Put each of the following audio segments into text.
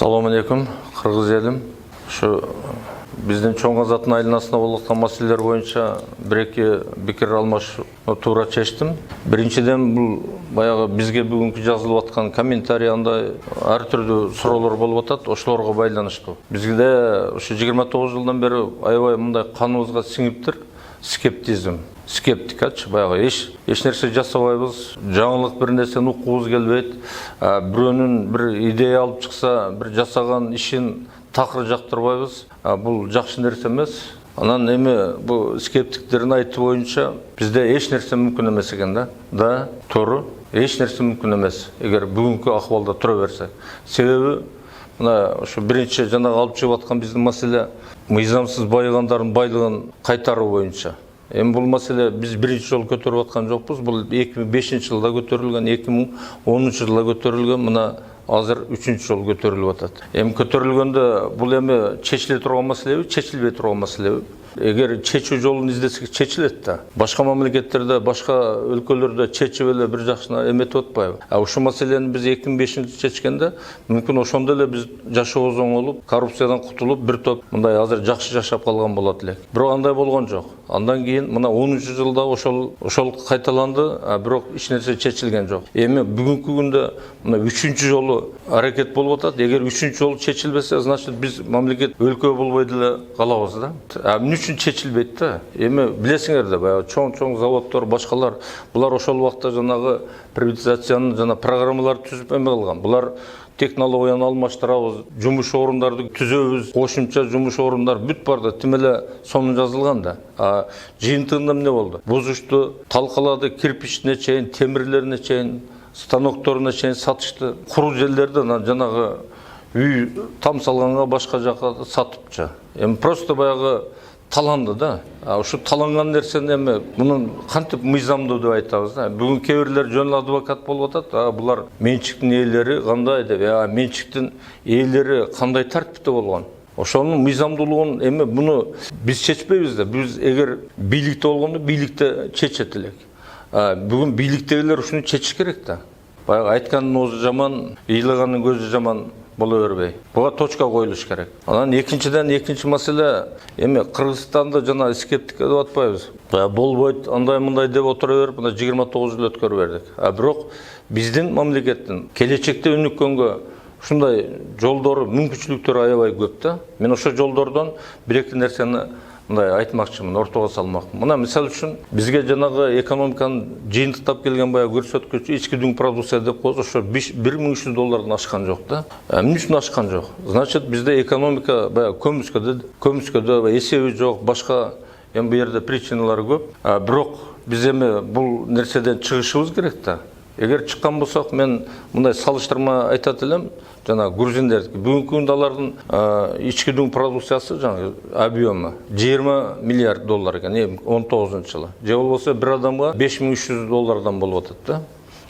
Assalamu alaikum, Kırgız elim. Şu bizden çoğun azatın aylinasına oluktan meseleler boyunca bir-iki fikir almaşıp tuğra çeştim. Birinciden bu bayağı bizge bugünkü yazılıp atkan kommentariyanda her türlü sorular bolup atat, oşularga baylanıştı. Bizge de şu 29 yıldan beri aybay mınday kanımızga singiptir skeptizm. Skeptik aç, bayağı eş nerse жасабайбыз, жаңылык bir нерсени уккубуз келбейт. Бирөөнүн bir идея алып чыкса, bir жасаган ишин такыр жактырбайбыз. Бул жакшы нерсе эмес. Анан эми бул скептиктердин айтуу боюнча бизде эч нерсе мүмкүн эмес экен да. Да, туура. Эч нерсе мүмкүн эмес. Эгер бүгүнкү акыбалда тура берсе. Себеби мына ошо биринчи жанагы алып чыгып аткан биздин маселе мыйзамсыз байыгандардын байлыгын кайтаруу боюнча. Бұл мәселе біз бірінші жол көтеріп атқан жоқпыз. Бұл 2005 жылда көтерілген, 2010 жылда көтерілген, мына азыр 3-ші жол көтеріліп атады. Көтерілгенде бұл чечиле турган маселе, чечилбей турган маселе. Эгер чечүү жолун издесек чечилет да. Башка мамлекеттерде, башка өлкөлөрдө чечип эле бир жакшына эметип атпайбы. Ушул маселени биз 2005 чечкенде, мүмкүн ошондо эле биз жашообуз оңолуп, коррупциядан кутулуп, бир топ мындай азыр жакшы жашап калган болот элек. Бирок андай болгон жок. Андан кийин мына 10-жылда ошол кайталанды, бирок эч нерсе чечилген жок. Эми бүгүнкү күндө мына 3-чү жолу аракет болуп атат. Эгер 3-чү жол чечилбесе, значит биз мамлекет өлкө болбой деле калабыз да. Үчүн чечилбейт да. Эми билесиңер да, баягы чоң заводдор, башкалар, булар ошол убакта жанагы приватизациянын жана программалар түзүп эме кылган. Булар технологияны алмаштырабыз, жумуш орундарды түзөбүз, кошумча жумуш орундар бүт бар да, тим эле сонун жазылган да. Жыйынтыгында эмне болду? Бузушту, талкалады, кирпичине чейин, темирлерине чейин, станокторуна чейин сатышты. Куруу жерлерде жанагы үй там салганга башка жака сатыпчы. Эми просто баягы таланды да. Ушу таланган нерсени эми мунун кантип мыйзамдуу деп айтабыз да. Бүгүн кээ бирлер жөн адвокат болуп атат. Булар менчиктин ээлери кандай деп, менчиктин ээлери кандай тартипте болгон. Ошонун мыйзамдуулугун эми буну биз чечпейбиз да. Биз эгер бийликте болгондо бийликте чечет элек. Бүгүн бийликтегилер ушуну чечиш керек да. Баягы айткандын оозу жаман, ыйлагандын көзү жаман бола бербей. Буга точка коюлуш керек. Анан экинчи маселе эми Кыргызстанда жана скептика деп атпайбыз. Болбойт, андай мындай деп отура берип, мына 29 жыл өткөрүп бердик. Бирок биздин мамлекеттин келечекте өнүккөнгө ушундай жолдору, мүмкүнчүлүктөрү аябай көп да. Мен ошол жолдордон бир-эки нерсени мындай айтмакчымын, ортого салмакмын. Мына мисал үчүн бизге жанагы экономиканы жыйынтыктап келген бая көрсөткүчү ички дүң продукция деп коебуз, ошо $1300 ашкан жок да. Эмне үчүн ашкан жок? Значит, бизде экономика бая көмүскөдө эсеби жок, башка бу жерде причиналары көп. Бирок биз эми бул нерседен чыгышыбыз керек да. Эгер чыккан болсок, мен мындай салыштырма айтат элем. Жана грузиндердики бүгүнкү күндө алардын ички дүң продукциясы жана объему $20 миллиард экен 19-жылы. Же болбосо бир адамга $5300 болуп атат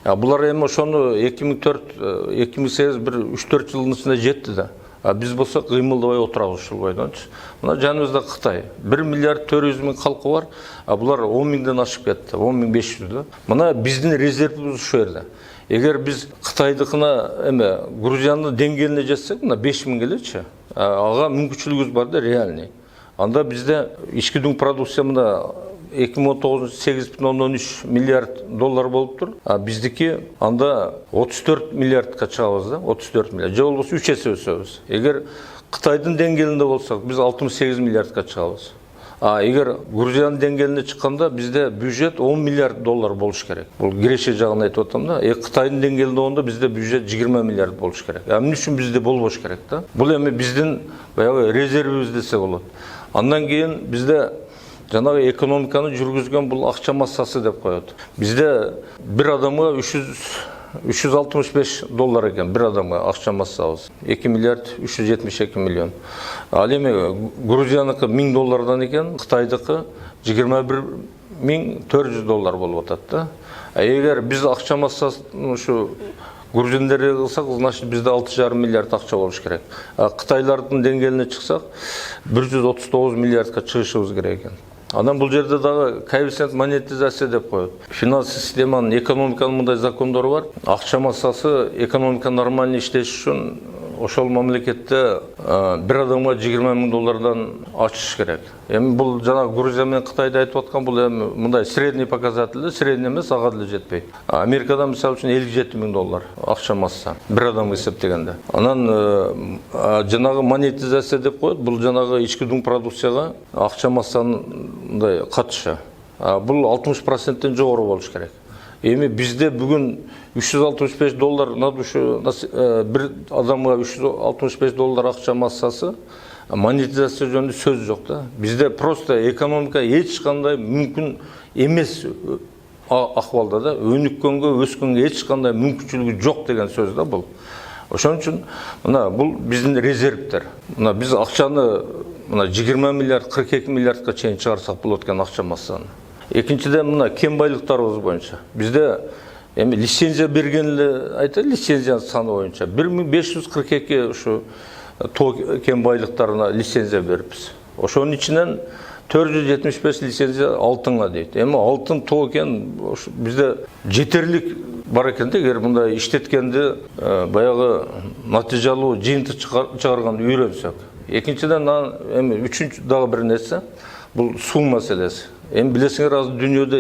да. Булар эми ошону 2004-2008 бир 3-4 жылдын ичинде жетти да. Биз болсок кыймылдабай отурабыз ушул бойдончу. Мына жаныбызда Кытай 1 миллиард 400 миң калкы бар, булар 10 миңден ашып кетти, 10.500 да. Мына биздин резервибиз ушул жерде. Эгер биз Кытайдыкына эме Грузиянын деңгээлине жетсек, мына 5 миң элечи, ага мүмкүнчүлүгүбүз бар да, реальный. Анда бизде ички дүң продукция мына 2019 $8,3 миллиард болуптур. Биздики анда 34 миллиардка чыгабыз да, 34 миллиард. Же болбосо 3 эсе өсөбүз. Эгер Кытайдын деңгээлинде болсок, биз 68 миллиардка чыгабыз. Эгер Грузиянын деңгээлине чыкканда бизде бюджет $10 миллиард болуш керек. Бул Гречия жагын айтып атам да. Кытайдын деңгээлинде болгондо бизде бюджет 20 миллиард болуш керек. Эмне үчүн бизде болбош керек да? Бул эми биздин баягы резервибиз десе болот. Андан кийин бизде жанагы экономиканы жүргүзгөн бул акча массасы деп коет. Бизде бир адамга $365 экен, бир адамга акча массабыз. 2 миллиард 372 миллион. Ал эми Грузияныкы $1000 экен, Кытайдыкы $21.400 болуп атат да. Эгер биз акча массасын ушу грузиндерге кылсак, значит бизде 6,5 миллиард акча болуш керек. Кытайлардын деңгээлине чыксак, 139 миллиардка чыгышыбыз керек экен. Анан бул жерде дагы коэффициент монетизация деп коет. Финанс системанын, экономиканын мындай закондору бар. Акча массасы экономика нормально иштеш үчүн ошол мамлекетте бир адамга $20,000 ачыш керек. Эми бул жана Грузия менен Кытайды айтып аткан бул эми мындай средний показатель, средний эмес, ага деле жетпейт. Америкада мисалы үчүн $57,000 акча масса бир адамга эсептегенде. Анан жанагы монетизация деп коет, бул жанагы ички дуң продукцияга акча массанын мындай катышы. Бул 60%тен жогору болуш керек. Эми бизде бүгүн $365 на душу бир адамга $365 акча массасы монетизация жөнүндө сөз жок да. Бизде просто экономика эч кандай мүмкүн эмес акыбалда да, өнүккөнгө, өскөнгө эч кандай мүмкүнчүлүгү жок деген сөз да бул. Ошон үчүн мына бул биздин резервдер. Мына биз акчаны мына 20 миллиард, 42 миллиардка чейин чыгарсак болот экен акча массаны. Экинчиден мына кен байлыктарыбыз боюнча бизде эми лицензия берген эле айтайлы, лицензиянын саны боюнча 1542 ушу кен байлыктарына лицензия берипиз. Ошонун ичинен 475 лицензия алтынга дейт. Эми алтын, тоо кен бизде жетерлик бар экен да, эгер мындай иштеткенди баягы натыйжалуу жыйынтык чыгарганды үйрөнсөк. Экинчиден эми үчүнчү дагы бир нерсе бул суу маселеси. Эми билесиңер, азыр дүйнөдө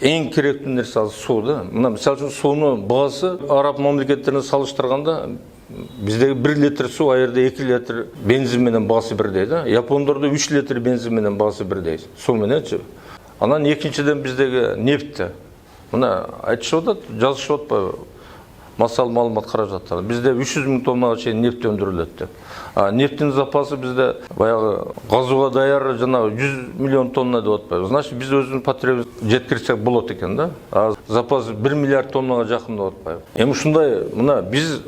эң керектүү нерсе азыр суу да. Мына мисалы үчүн суунун баасы араб мамлекеттерине салыштырганда биздеги 1 литр суу, а жерде 2 литр бензин менен баасы бирдей да. Япондордо 3 литр бензин менен баасы бирдей. Суу мененчи. Анан экинчиден биздеги нефть. Мына айтышып атат, жазышып атпайбы? Масал маалымат каражаттары. Бизде 300 000 тоннага чейин нефть өндүрүлөт деп. Нефтин запасы бизде баягы газууга даяр жана 100 миллион тонна деп атпайбы. Значит, биз өзүнүн потребибизди жеткирсек болот экен да. Запас 1 миллиард тоннага жакын деп атпайбы. Эми ушундай мына биз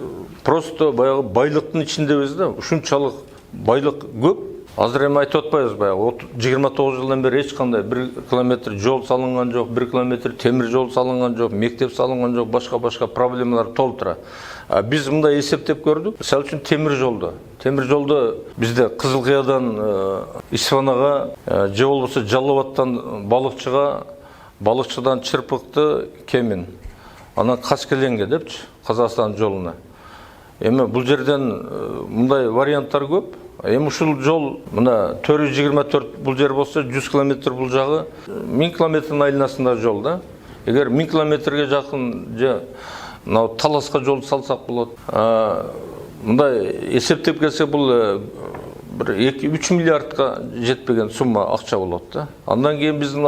просто баягы байлыктын ичиндебиз да. Ушунчалык байлык көп. Азыр эми айтып атпайбыз баягы 29 жылдан бери эч кандай 1 километр жол салынган жок, 1 километр темир жол салынган жок, мектеп салынган жок, башка проблемалар толтура. Биз мындай эсептеп көрдүк. Мисалы үчүн темир жолдо бизде Кызылкыядан Исфанага же болбосо Жалал-Абадтан балыкчыдан Чырпыкты Кемин, анан Каскеленге депчи, Казакстан жолуна. Эми бул жерден мындай варианттар көп. Эми ушул жол мына 424 бул жер болсо 100 километр бул жагы 1000 километрдин айланасында жол да. Эгер 1000 километрге жакын же Таласка жол салсак болот. Мындай эсептеп келсек бул бир 2-3 миллиардка жетпеген сумма акча болот да. Андан кийин биздин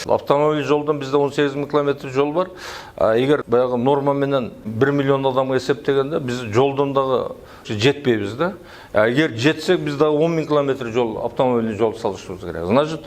автомобиль жолдон бизде 18 000 километр жол бар. Эгер баягы норма менен 1 миллион адамга эсептегенде биз жолдон дагы жетпейбиз да. Эгер жетсек биз дагы 10 000 километр жол, автомобиль жол салышыбыз керек. Значит,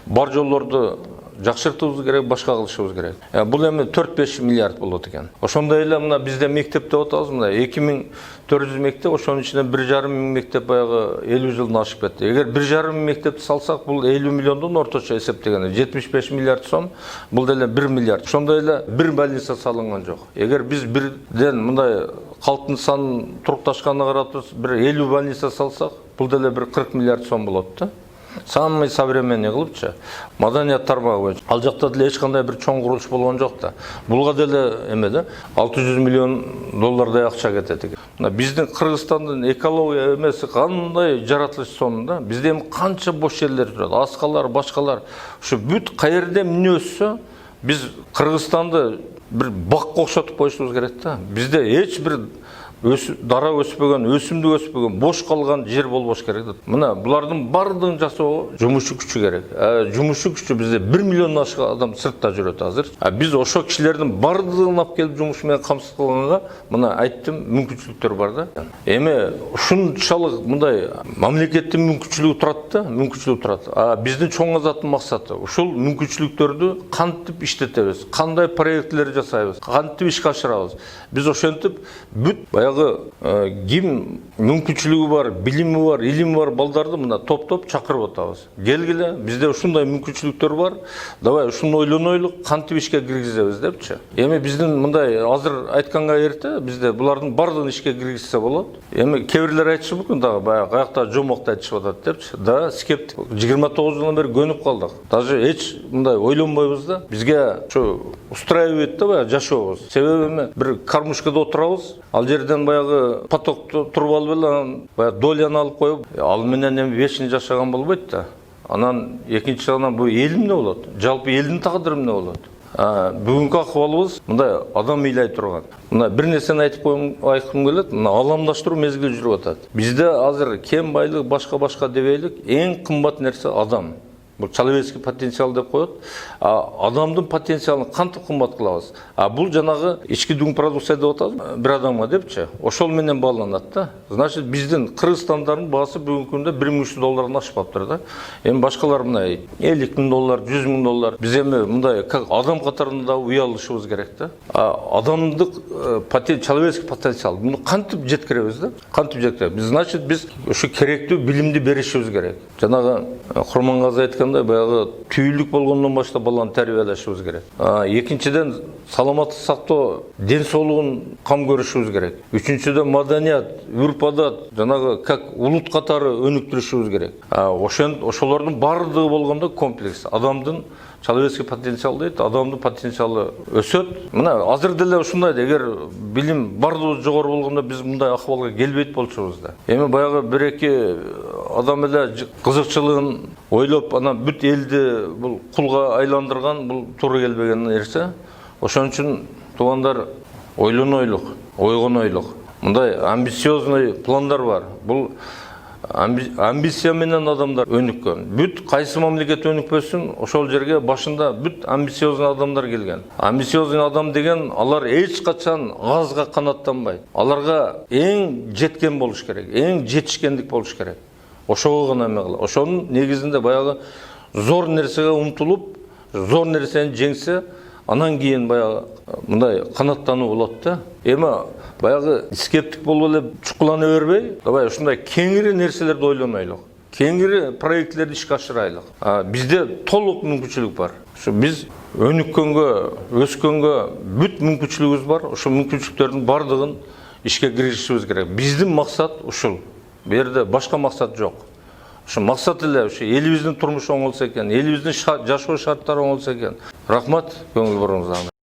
бар жолдорду жакшыртыбыз керек, башка кылышыбыз керек. Бул эми 4-5 миллиард болот экен. Ошондой эле мына бизде мектеп деп атабыз, мына 2400 мектеп, ошонун ичинен 1,5 миң мектеп баягы 50 жылдан ашып кетти. Эгер 1,5 миң мектепти салсак, бул 50 миллиондон орточо эсептегенде 75 миллиард сом, бул деле 1 миллиард. Ошондой эле бир больница салынган жок. Эгер биз бирден мындай калктын санын турукташканына карап бир 50 больница салсак, бул деле бир 40 миллиард сом болот да. Самый современный кылыпчы, маданият тармагы боюнча. Ал жакта деле эч кандай бир чоң курулуш болгон жок да. Булга деле эме да $600 миллион акча кетет экен. Мына биздин Кыргызстандын экология эмеси кандай жаратылыш сонунда. Бизде эми канча бош жерлер турат, аскалар, башкалар. Ушу бүт каерде эмне өссө, биз Кыргызстанды бир бакка окшотуп коюшубуз керек да. Бизде эч бир дара өспөгөн, өсүмдүк өспөгөн, бош калган жер болбош керек да. Мына булардын бардыгын жасоо жумушчу күчү керек. Жумушчу күчү бизде 1 миллиондон ашык адам сыртта жүрөт азыр. Биз ошо кишилердин бардыгын алып келип жумуш менен камсыз кылганга мына айттым, мүмкүнчүлүктөр бар да. Эми ушунчалык мындай мамлекеттин мүмкүнчүлүгү турат да, мүмкүнчүлүгү турат. Биздин чоң азаттын максаты ушул мүмкүнчүлүктөрдү кантип иштетебиз, кандай проектлер жасайбыз, кантип ишке ашырабыз. Биз ошентип бүт ким мүмкүнчүлүгү бар, билими бар, илими бар балдарды мына топтоп чакырып атабыз. Келгиле, бизде ушундай мүмкүнчүлүктөр бар. Давай ушуну ойлонойлу, кантип ишке киргизебиз депчи. Эми биздин мындай азыр айтканга эрте, бизде булардын бардыгын ишке киргизсе болот. Эми кээ бирлер айтышы мүмкүн дагы баягы каякта жомокто айтышып атат депчи. Да, скептик. 29 жылдан бери көнүп калдык. Даже эч мындай ойлонбойбуз да. Бизге ушу устраивает да баягы жашообуз. Себеби эми бир кармушкада отурабыз, ал жерден Биринчиден баягы потокту туруп алып эле баягы доляны алып коюп, ал менен эми 5 жыл жашаган болбойт да. Анан экинчи жагынан бул эл эмне болот? Жалпы элдин тагдыры эмне болот? Бүгүнкү акыбалыбыз мындай адам ыйлай турган. Мына бир нерсени айткым келет, мына аламдаштыруу мезгили жүрүп атат. Бизде азыр кем байлык башка дебейлик, эң кымбат нерсе адам. Бұл человеческий потенциал деп коет. Адамдын потенциалын кантип кымбат кылабыз? Бул жанагы ички дүң продукция деп атат, бир адамга депчи. Ошол менен бааланат да. Значит, биздин Кыргызстандардын баасы бүгүнкү күндө $1.300 ашпаптыр да. Эми башкалар мына $50.000, $100.000. Биз эми мындай как адам катарында уялышыбыз керек да. Адамдык человеческий потенциал муну кантип жеткиребиз да? Кантип жеткиребиз? Значит, биз ушу керектүү билимди беришибиз керек. Жанагы Курмангазы айткандай, баягы түйүлүк болгондон баштап баланы тарбиялашыбыз керек. Экинчиден саламаттык сактоо, ден соолугун кам көрүшүбүз керек. Үчүнчүдөн маданият, үрп-адат, жанагы как улут катары өнүктүрүшүбүз керек. Ошолордун баардыгы болгондо комплекс. Адамдын человеческий потенциал дейт, адамдын потенциалы өсөт. Мына азыр деле ушундай, эгер билим бардыгы жогору болгондо биз мындай акыбалга келбейт болчубуз да. Эми баягы бир-эки адам эле кызыкчылыгын ойлоп, анан бүт элди бул кулга айландырган, бул туура келбеген нерсе. Ошон үчүн туугандар ойлонойлук, ойгонойлук. Мындай амбициозный пландар бар. Бул амбиция менен адамдар өнүккөн. Бүт кайсы мамлекет өнүкпөсүн, ошол жерге башында бүт амбициозный адамдар келген. Амбициозный адам деген алар эч качан газга канаттанбайт. Аларга эң жеткен болуш керек, эң жетишкендик болуш керек. Ошого гана эме кылат. Ошонун негизинде баягы зор нерсеге умтулуп, зор нерсени жеңсе, анан кийин баягы мындай канаттануу болот да. Эми баягы скептик болуп эле чукулана бербей, давай ушундай кеңири нерселерди ойлонойлук. Кеңири проектлерди ишке ашырайлык. Бизде толук мүмкүнчүлүк бар. Ушу биз өнүккөнгө, өскөнгө бүт мүмкүнчүлүгүбүз бар. Ошол мүмкүнчүлүктөрдүн бардыгын ишке киргизишибиз керек. Биздин максат ушул. Бу жерде башка максат жок. Ушу максат эле ушу элибиздин турмушу оңолсо экен, элибиздин жашоо шарттары оңолсо экен. Рахмат, көңүл буруңузга.